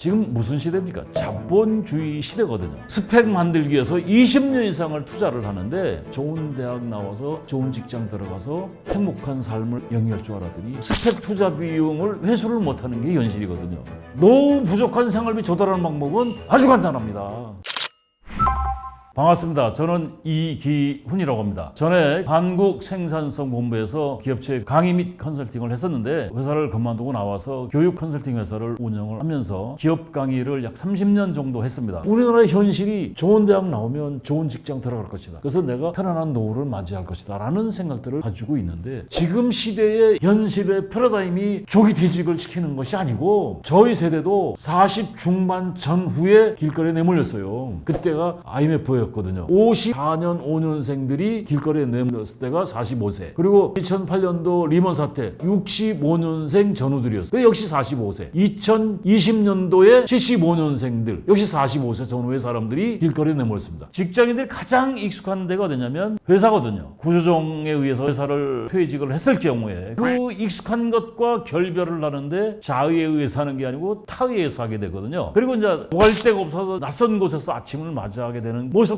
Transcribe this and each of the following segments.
지금 무슨 시대입니까? 자본주의 시대거든요. 스펙 만들기 위해서 20년 이상을 투자를 하는데 좋은 대학 나와서 좋은 직장 들어가서 행복한 삶을 영위할 줄 알았더니 스펙 투자 비용을 회수를 못하는 게 현실이거든요. 너무 부족한 생활비 조달하는 방법은 아주 간단합니다. 반갑습니다. 저는 이기훈이라고 합니다. 전에 한국생산성본부에서 기업체 강의 및 컨설팅을 했었는데 회사를 그만두고 나와서 교육 컨설팅 회사를 운영을 하면서 기업 강의를 약 30년 정도 했습니다. 우리나라의 현실이 좋은 대학 나오면 좋은 직장 들어갈 것이다. 그래서 내가 편안한 노후를 맞이할 것이다 라는 생각들을 가지고 있는데 지금 시대의 현실의 패러다임이 조기 퇴직을 시키는 것이 아니고 저희 세대도 40 중반 전후에 길거리에 내몰렸어요. 그때가 IMF예요. 였거든요. 54년 5년생들이 길거리에 내몰렸을 때가 45세. 그리고 2008년도 리먼 사태 65년생 전후들이었어요. 역시 45세. 2020년도에 75년생들 역시 45세 전후의 사람들이 길거리에 내몰렸습니다. 직장인들이 가장 익숙한 데가 어디냐면 회사거든요. 구조조정에 의해서 회사를 퇴직을 했을 경우에 그 익숙한 것과 결별을 하는데 자의에 의해서 하는 게 아니고 타의에 의해서 하게 되거든요. 그리고 이제 갈 데가 없어서 낯선 곳에서 아침을 맞이하게 되는 모습들을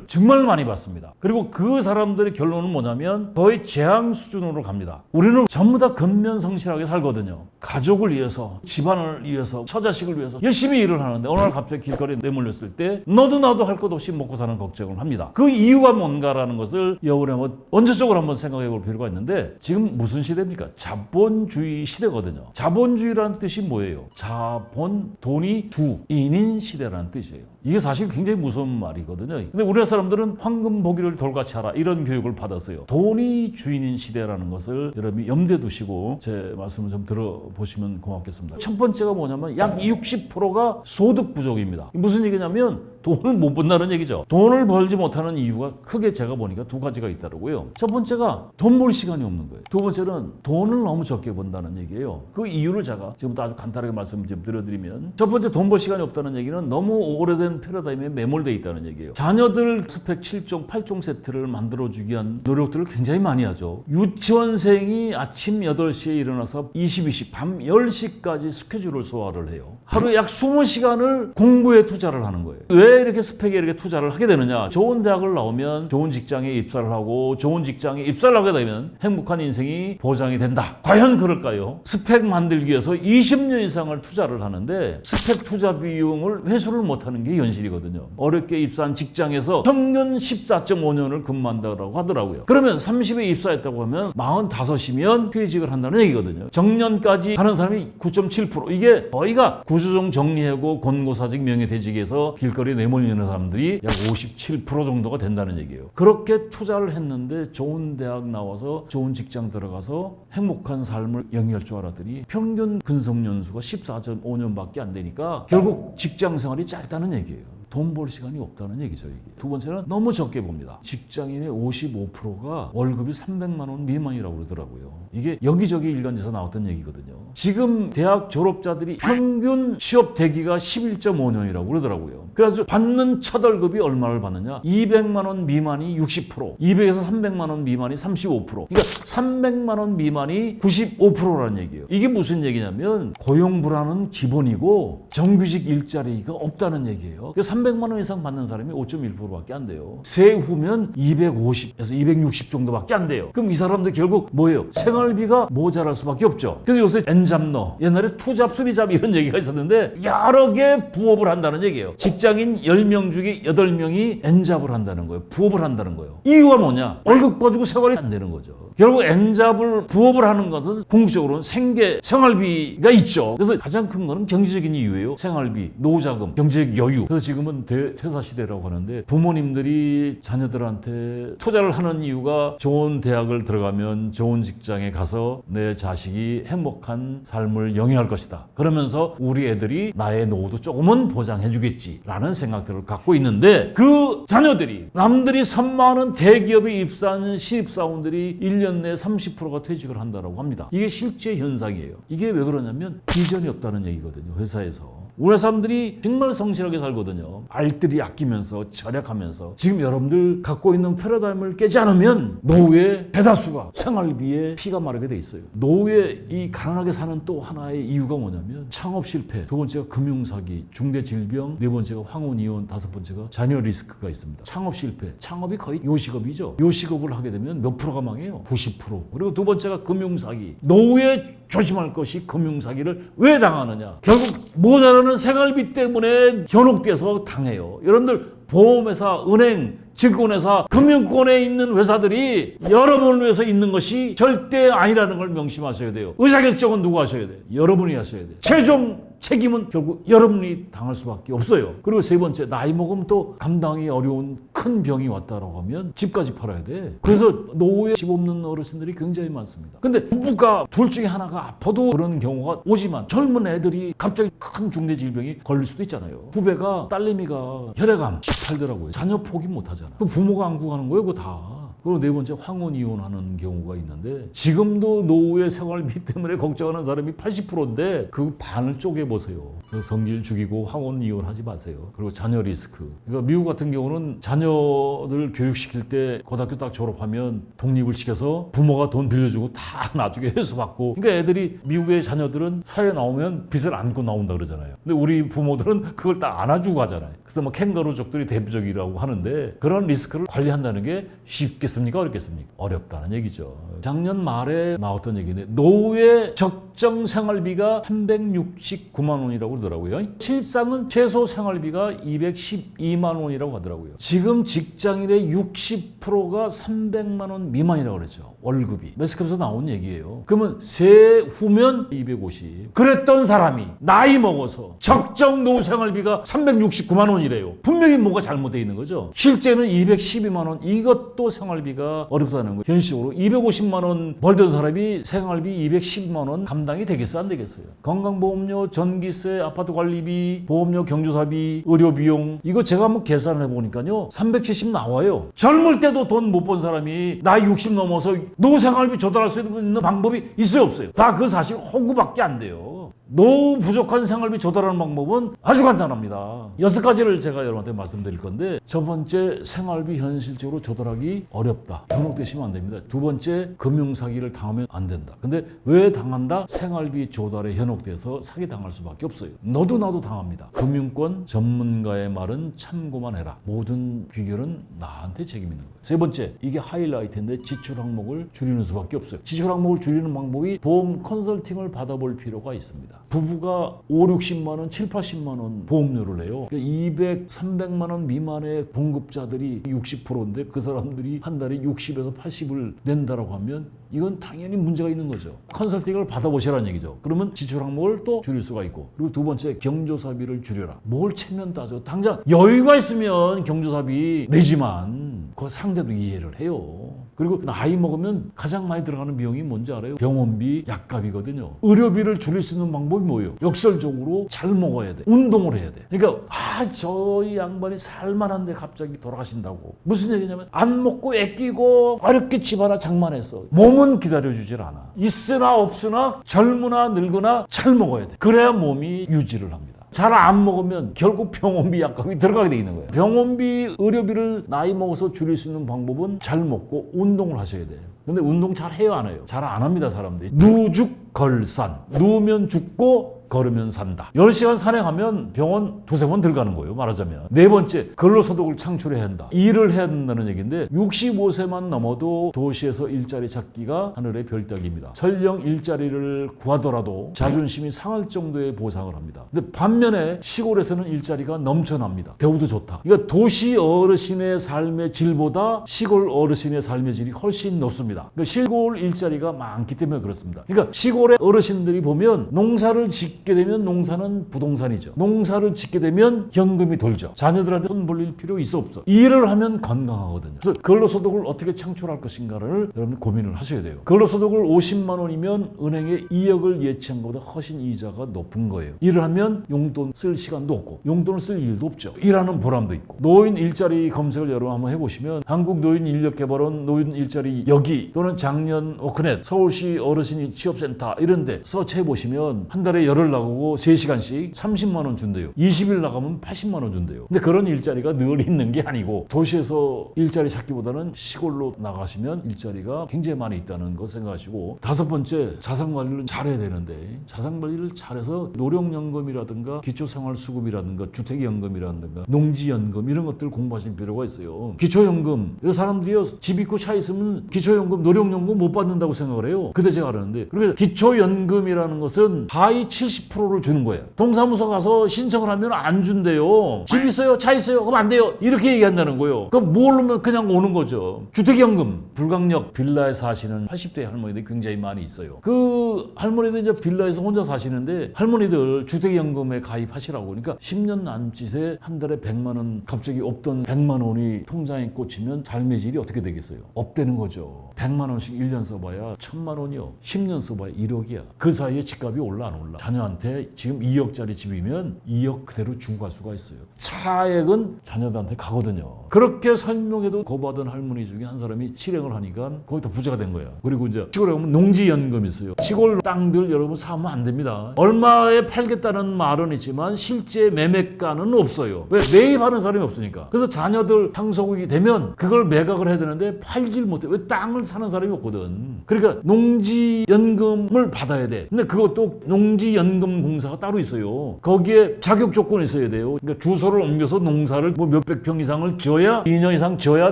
정말 많이 봤습니다. 그리고 그 사람들의 결론은 뭐냐면 거의 재앙 수준으로 갑니다. 우리는 전부 다 근면성실하게 살거든요. 가족을 위해서, 집안을 위해서, 처자식을 위해서 열심히 일을 하는데 어느 날 갑자기 길거리에 내몰렸을 때 너도 나도 할 것 없이 먹고 사는 걱정을 합니다. 그 이유가 뭔가라는 것을 여러분이 한번 원초적으로 한번 생각해 볼 필요가 있는데 지금 무슨 시대입니까? 자본주의 시대거든요. 자본주의라는 뜻이 뭐예요? 자본, 돈이 주인인 시대라는 뜻이에요. 이게 사실 굉장히 무서운 말이거든요. 근데 우리나라 사람들은 황금 보기를 돌같이 하라 이런 교육을 받았어요. 돈이 주인인 시대라는 것을 여러분이 염두에 두시고 제 말씀을 좀 들어보시면 고맙겠습니다. 첫 번째가 뭐냐면 약 60%가 소득 부족입니다. 무슨 얘기냐면 돈을 못 번다는 얘기죠. 돈을 벌지 못하는 이유가 크게 제가 보니까 두 가지가 있더라고요. 첫 번째가 돈 벌 시간이 없는 거예요. 두 번째는 돈을 너무 적게 번다는 얘기예요. 그 이유를 제가 지금부터 아주 간단하게 말씀을 좀 드려드리면 첫 번째 돈 벌 시간이 없다는 얘기는 너무 오래된 패러다임에 매몰되어 있다는 얘기예요. 자녀들 스펙 7종, 8종 세트를 만들어주기 위한 노력들을 굉장히 많이 하죠. 유치원생이 아침 8시에 일어나서 20, 밤 10시까지 스케줄을 소화를 해요. 하루에 약 20시간을 공부에 투자를 하는 거예요. 왜 이렇게 스펙에 이렇게 투자를 하게 되느냐? 좋은 대학을 나오면 좋은 직장에 입사를 하고 좋은 직장에 입사를 하게 되면 행복한 인생이 보장이 된다. 과연 그럴까요? 스펙 만들기 위해서 20년 이상을 투자를 하는데 스펙 투자 비용을 회수를 못하는 게 현실이거든요. 어렵게 입사한 직장에서 평균 14.5년을 근무한다고 하더라고요. 그러면 30에 입사했다고 하면 45이면 퇴직을 한다는 얘기거든요. 정년까지 하는 사람이 9.7%. 이게 거의가 구조조정 정리하고 권고사직 명예퇴직에서 길거리에 내몰리는 사람들이 약 57% 정도가 된다는 얘기예요. 그렇게 투자를 했는데 좋은 대학 나와서 좋은 직장 들어가서 행복한 삶을 영위할 줄 알았더니 평균 근속연수가 14.5년밖에 안 되니까 결국 직장 생활이 짧다는 얘기예요. 돈 벌 시간이 없다는 얘기죠. 이게. 두 번째는 너무 적게 봅니다. 직장인의 55%가 월급이 300만 원 미만이라고 그러더라고요. 이게 여기저기 일간지에서 나왔던 얘기거든요. 지금 대학 졸업자들이 평균 취업 대기가 11.5년이라고 그러더라고요. 그래서 받는 첫 월급이 얼마를 받느냐? 200만 원 미만이 60%, 200에서 300만 원 미만이 35%. 그러니까 300만 원 미만이 95%라는 얘기예요. 이게 무슨 얘기냐면 고용 불안은 기본이고 정규직 일자리가 없다는 얘기예요. 300만 원 이상 받는 사람이 5.1%밖에 안 돼요. 세후면 250에서 260 정도밖에 안 돼요. 그럼 이 사람들 결국 뭐예요? 생활비가 모자랄 수밖에 없죠. 그래서 요새 N잡러, 옛날에 투잡, 수리잡 이런 얘기가 있었는데 여러 개 부업을 한다는 얘기예요. 직장인 10명 중에 8명이 N잡을 한다는 거예요. 부업을 한다는 거예요. 이유가 뭐냐? 월급 가지고 생활이 안 되는 거죠. 결국 N잡을 부업을 하는 것은 궁극적으로는 생계, 생활비가 있죠. 그래서 가장 큰 거는 경제적인 이유예요. 생활비, 노후자금, 경제적 여유. 그래서 지금은 퇴사 시대라고 하는데 부모님들이 자녀들한테 투자를 하는 이유가 좋은 대학을 들어가면 좋은 직장에 가서 내 자식이 행복한 삶을 영위할 것이다. 그러면서 우리 애들이 나의 노후도 조금은 보장해 주겠지 라는 생각들을 갖고 있는데 그 자녀들이 남들이 선망하는 대기업에 입사하는 신입사원들이 1년 내에 30%가 퇴직을 한다고 합니다. 이게 실제 현상이에요. 이게 왜 그러냐면 비전이 없다는 얘기거든요. 회사에서. 우리 사람들이 정말 성실하게 살거든요. 알뜰히 아끼면서 절약하면서. 지금 여러분들 갖고 있는 패러다임을 깨지 않으면 노후의 대다수가 생활비에 피가 마르게 돼 있어요. 노후에 이 가난하게 사는 또 하나의 이유가 뭐냐면 창업 실패, 두 번째가 금융사기, 중대질병, 네 번째가 황혼이혼, 다섯 번째가 자녀 리스크가 있습니다. 창업 실패, 창업이 거의 요식업이죠. 요식업을 하게 되면 몇 프로가 망해요? 90%. 그리고 두 번째가 금융사기. 노후에 조심할 것이 금융사기를 왜 당하느냐? 결국 모자라는 생활비 때문에 현혹돼서 당해요. 여러분들 보험회사, 은행, 증권회사, 금융권에 있는 회사들이 여러분을 위해서 있는 것이 절대 아니라는 걸 명심하셔야 돼요. 의사결정은 누가 하셔야 돼요? 여러분이 하셔야 돼요. 최종 책임은 결국 여러분이 당할 수밖에 없어요. 그리고 세 번째, 나이 먹으면 또 감당이 어려운 큰 병이 왔다라고 하면 집까지 팔아야 돼. 그래서 노후에 집 없는 어르신들이 굉장히 많습니다. 근데 부부가 둘 중에 하나가 아파도 그런 경우가 오지만 젊은 애들이 갑자기 큰 중대질병이 걸릴 수도 있잖아요. 후배가 딸내미가 혈액암 18더라고요. 자녀 포기 못하잖아. 그 부모가 안고 가는 거예요, 그거 다. 그리고 네 번째, 황혼이혼하는 경우가 있는데 지금도 노후의 생활비 때문에 걱정하는 사람이 80%인데 그 반을 쪼개보세요. 성질 죽이고 황혼이혼하지 마세요. 그리고 자녀 리스크. 그러니까 미국 같은 경우는 자녀들 교육시킬 때 고등학교 딱 졸업하면 독립을 시켜서 부모가 돈 빌려주고 다 나중에 회수받고. 그러니까 애들이 미국의 자녀들은 사회 나오면 빚을 안고 나온다 그러잖아요. 근데 우리 부모들은 그걸 딱 안아주고 하잖아요. 그래서 뭐 캥거루족들이 대표적이라고 하는데 그런 리스크를 관리한다는 게 쉽겠습니까? 어렵겠습니까? 어렵다는 얘기죠. 작년 말에 나왔던 얘기인데 노후의 적정 생활비가 369만 원이라고 그러더라고요. 실상은 최소 생활비가 212만 원이라고 하더라고요. 지금 직장인의 60%가 300만 원 미만이라고 그랬죠. 월급이. 매스컴에서 나온 얘기예요. 그러면 세후면 250. 그랬던 사람이 나이 먹어서 적정 노후 생활비가 369만 원이래요. 분명히 뭔가 잘못되어 있는 거죠. 실제는 212만 원. 이것도 생활비가 어렵다는 거예요. 현실적으로 250만 원 벌던 사람이 생활비 210만 원 감당이 되겠어요? 안 되겠어요? 건강보험료, 전기세, 아파트 관리비, 보험료, 경조사비, 의료비용. 이거 제가 한번 계산을 해보니까요. 370 나와요. 젊을 때도 돈 못 번 사람이 나이 60 넘어서 노후 생활비 조달할 수 있는 방법이 있어요? 없어요? 다 그 사실 허구밖에 안 돼요. 노후 부족한 생활비 조달하는 방법은 아주 간단합니다. 6가지를 제가 여러분한테 말씀드릴 건데 첫 번째, 생활비 현실적으로 조달하기 어렵다. 현혹되시면 안 됩니다. 두 번째, 금융사기를 당하면 안 된다. 근데 왜 당한다? 생활비 조달에 현혹돼서 사기당할 수밖에 없어요. 너도 나도 당합니다. 금융권 전문가의 말은 참고만 해라. 모든 귀결은 나한테 책임 있는 거예요. 세 번째, 이게 하이라이트인데 지출 항목을 줄이는 수밖에 없어요. 지출 항목을 줄이는 방법이 보험 컨설팅을 받아볼 필요가 있습니다. 부부가 5, 60만 원, 7, 80만 원 보험료를 내요. 200, 300만 원 미만의 봉급자들이 60%인데 그 사람들이 한 달에 60에서 80을 낸다라고 하면 이건 당연히 문제가 있는 거죠. 컨설팅을 받아보시라는 얘기죠. 그러면 지출 항목을 또 줄일 수가 있고. 그리고 두 번째, 경조사비를 줄여라. 뭘 체면 따져. 당장 여유가 있으면 경조사비 내지만 그 상대도 이해를 해요. 그리고 나이 먹으면 가장 많이 들어가는 비용이 뭔지 알아요? 병원비, 약값이거든요. 의료비를 줄일 수 있는 방법이 뭐예요? 역설적으로 잘 먹어야 돼. 운동을 해야 돼. 그러니까 저 양반이 살만한데 갑자기 돌아가신다고. 무슨 얘기냐면 안 먹고 애끼고 어렵게 집 하나 장만해서 몸은 기다려주질 않아. 있으나 없으나 젊으나 늙으나 잘 먹어야 돼. 그래야 몸이 유지를 합니다. 잘 안 먹으면 결국 병원비, 약값이 들어가게 돼 있는 거예요. 병원비, 의료비를 나이 먹어서 줄일 수 있는 방법은 잘 먹고 운동을 하셔야 돼요. 근데 운동 잘 해요, 안 해요? 잘 안 합니다, 사람들이. 누죽걸산. 누우면 죽고 걸으면 산다. 10시간 산행하면 병원 2-3번 들어가는 거예요, 말하자면. 네 번째, 근로소득을 창출해야 한다. 일을 해야 된다는 얘기인데 65세만 넘어도 도시에서 일자리 찾기가 하늘의 별따기입니다. 설령 일자리를 구하더라도 자존심이 상할 정도의 보상을 합니다. 근데 반면에 시골에서는 일자리가 넘쳐납니다. 대우도 좋다. 그러니까 도시 어르신의 삶의 질보다 시골 어르신의 삶의 질이 훨씬 높습니다. 그러니까 시골 일자리가 많기 때문에 그렇습니다. 그러니까 시골의 어르신들이 보면 농사를 짓게 되면 농사는 부동산이죠. 농사를 짓게 되면 현금이 돌죠. 자녀들한테 돈 벌릴 필요 있어 없어. 일을 하면 건강하거든요. 그래서 근로소득을 어떻게 창출할 것인가를 여러분 고민을 하셔야 돼요. 근로소득을 50만 원이면 은행에 2억을 예치한 것보다 훨씬 이자가 높은 거예요. 일을 하면 용돈 쓸 시간도 없고 용돈을 쓸 일도 없죠. 일하는 보람도 있고. 노인 일자리 검색을 여러분 한번 해보시면 한국노인인력개발원 노인 일자리 여기 또는 작년 오크넷 서울시 어르신 취업센터 이런 데 서치해보시면 한 달에 열흘 일을 나가고 3시간씩 30만 원 준대요. 20일 나가면 80만 원 준대요. 근데 그런 일자리가 늘 있는 게 아니고 도시에서 일자리 찾기보다는 시골로 나가시면 일자리가 굉장히 많이 있다는 거 생각하시고, 다섯 번째, 자산관리를 잘해야 되는데 자산관리를 잘해서 노령연금이라든가 기초생활수급이라든가 주택연금이라든가 농지연금 이런 것들 공부하실 필요가 있어요. 기초연금, 이 사람들이 집 있고 차 있으면 기초연금, 노령연금 못 받는다고 생각을 해요. 근데 제가 알았는데, 그러니까 기초연금이라는 것은 하위 70%를 주는 거예요. 동사무소 가서 신청을 하면 안 준대요. 집 있어요? 차 있어요? 그럼 안 돼요. 이렇게 얘기한다는 거예요. 그럼 모르면 그냥 오는 거죠. 주택연금, 불광역 빌라에 사시는 80대 할머니들이 굉장히 많이 있어요. 그 할머니들 이제 빌라에서 혼자 사시는데 할머니들 주택연금에 가입하시라고. 그러니까 10년 남짓에 한 달에 100만 원, 갑자기 없던 100만 원이 통장에 꽂히면 삶의 질이 어떻게 되겠어요? 업되는 거죠. 100만 원씩 1년 써봐야 1000만 원이요. 10년 써봐야 1억이야. 그 사이에 집값이 올라 안 올라? 자녀한테 지금 2억짜리 집이면 2억 그대로 주고 갈 수가 있어요. 차액은 자녀들한테 가거든요. 그렇게 설명해도 거부하던 할머니 중에 한 사람이 실행을 하니까 거기다 부자가 된 거야. 그리고 이제 시골에 가면 농지연금이 있어요. 시골 땅들 여러분 사면 안 됩니다. 얼마에 팔겠다는 말은 있지만 실제 매매가는 없어요. 왜? 매입하는 사람이 없으니까. 그래서 자녀들 상속이 되면 그걸 매각을 해야 되는데 팔질 못해. 왜? 땅을 사는 사람이 없거든. 그러니까 농지연금을 받아야 돼. 근데 그것도 농지연금공사가 따로 있어요. 거기에 자격 조건이 있어야 돼요. 그러니까 주소를 옮겨서 농사를 뭐 몇백 평 이상을 지어야, 2년 이상 지어야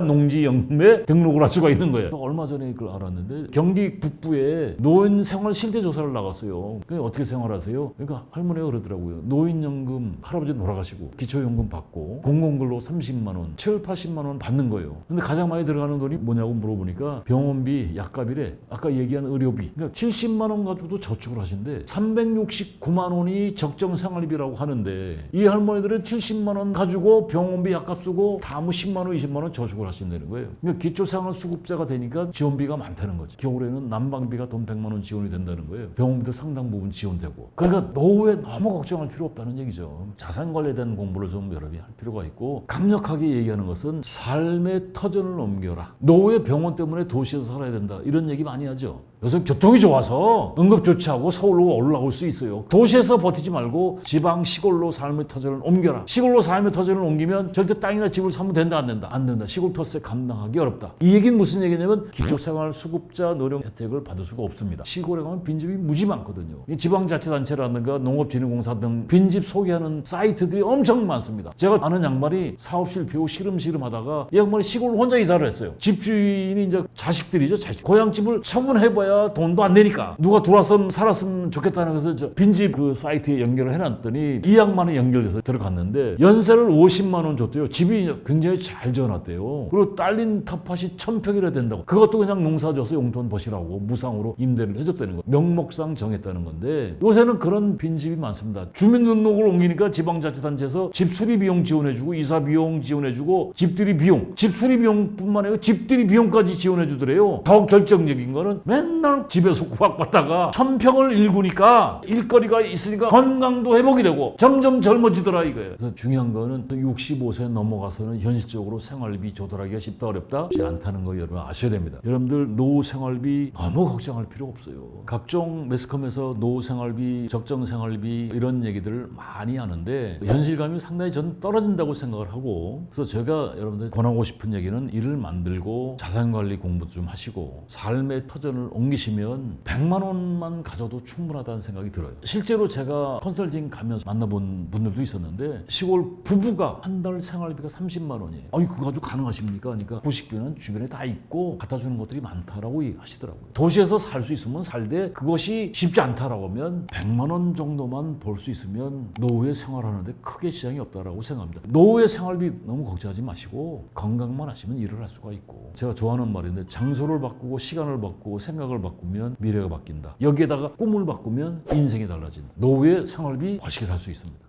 농지연금에 등록을 할 수가 있는 거예요. 얼마 전에 그걸 알았는데 경기 북부에 노인 생활 실태 조사를 나갔어요. 어떻게 생활하세요? 그러니까 할머니가 그러더라고요. 노인연금, 할아버지 돌아가시고 기초연금 받고 공공근로 30만 원, 7, 80만 원 받는 거예요. 근데 가장 많이 들어가는 돈이 뭐냐고 물어보니까 병원비, 약값이래. 아까 얘기한 의료비. 그러니까 70만 원 가지고도 저축을 하신대. 369만 원이 적정 생활비라고 하는데 이 할머니들은 70만 원 가지고 병원비, 약값 쓰고 다 뭐 10만 원, 20만 원 저축을 하신다는 거예요. 그러니까 기초생활수급자가 되니까 지원비가 많다는 거지. 겨울에는 난방비가 돈 100만 원 지원이 된다는 거예요. 병원비도 상당 부분 지원되고. 그러니까 노후에 너무 걱정할 필요 없다는 얘기죠. 자산관리에 대한 공부를 좀 여러분이 할 필요가 있고, 강력하게 얘기하는 것은 삶의 터전을 옮겨라. 노후에 병원 때문에 도시에서 살아야 된다. 이런 얘기 많이 하죠. 요새 교통이 좋아서 응급조치하고 서울로 올라올 수 있어요. 도시에서 버티지 말고 지방 시골로 삶의 터전을 옮겨라. 시골로 삶의 터전을 옮기면 절대 땅이나 집을 사면 된다, 안 된다? 안 된다. 시골 터세 감당하기 어렵다. 이 얘기는 무슨 얘기냐면 기초생활 수급자 노령 혜택을 받을 수가 없습니다. 시골에 가면 빈집이 무지 많거든요. 지방자치단체라든가 농업진흥공사 등 빈집 소개하는 사이트들이 엄청 많습니다. 제가 아는 양반이 사업실 배우 시름시름 하다가 이 양반이 시골로 혼자 이사를 했어요. 집주인이 이제 자식들이죠. 자식. 고향집을 처분해봐야 돈도 안 되니까 누가 들어와서 살았으면 좋겠다는 것을 저 빈집 그 사이트에 연결을 해놨더니 이 양반이 연결돼서 들어갔는데 연세를 50만 원 줬대요. 집이 굉장히 잘 지어놨대요. 그리고 딸린 텃밭이 1000평이라 된다고. 그것도 그냥 농사 져서 용돈 버시라고 무상으로 임대를 해줬다는 거예요. 명목상 정했다는 건데 요새는 그런 빈집이 많습니다. 주민등록을 옮기니까 지방자치단체에서 집수리 비용 지원해주고 이사 비용 지원해주고 집들이 비용, 집수리 비용뿐만 아니라 집들이 비용까지 지원해주더래요. 더 결정적인 거는 맨날 집에서 구박받다가 1000평을 일구니까 일거리가 있으니까 건강도 회복이 되고 점점 젊어지더라 이거예요. 그래서 중요한 거는 65세 넘어가서는 현실적으로 생활비 조달하기가 쉽다 어렵다? 쉽지 않다는 거 여러분 아셔야 됩니다. 여러분들 노후 생활비 너무 걱정할 필요 없어요. 각종 매스컴에서 노후 생활비, 적정 생활비 이런 얘기들을 많이 하는데 현실감이 상당히 전 떨어진다고 생각을 하고, 그래서 제가 여러분들 권하고 싶은 얘기는 일을 만들고 자산관리 공부도 좀 하시고 삶의 터전을 옮기시면 100만 원만 가져도 충분하다는 생각이 들어요. 실제로 제가 컨설팅 가면서 만나본 분들도 있었는데 시골 부부가 한 달 생활비가 30만 원이에요. 아니 그거 가지고 가능하십니까? 그러니까 부식비는 주변에 다 있고 갖다 주는 것들이 많다라고 하시더라고요. 도시에서 살 수 있으면 살되 그것이 쉽지 않다라고 하면 100만 원 정도만 벌 수 있으면 노후에 생활하는데 크게 지장이 없다라고 생각합니다. 노후의 생활비 너무 걱정하지 마시고 건강만 하시면 일을 할 수가 있고, 제가 좋아하는 말인데 장소를 바꾸고 시간을 바꾸고 생각을 바꾸면 미래가 바뀐다. 여기에다가 꿈을 바꾸면 인생이 달라진다. 노후의 생활비 멋있게 살 수 있습니다.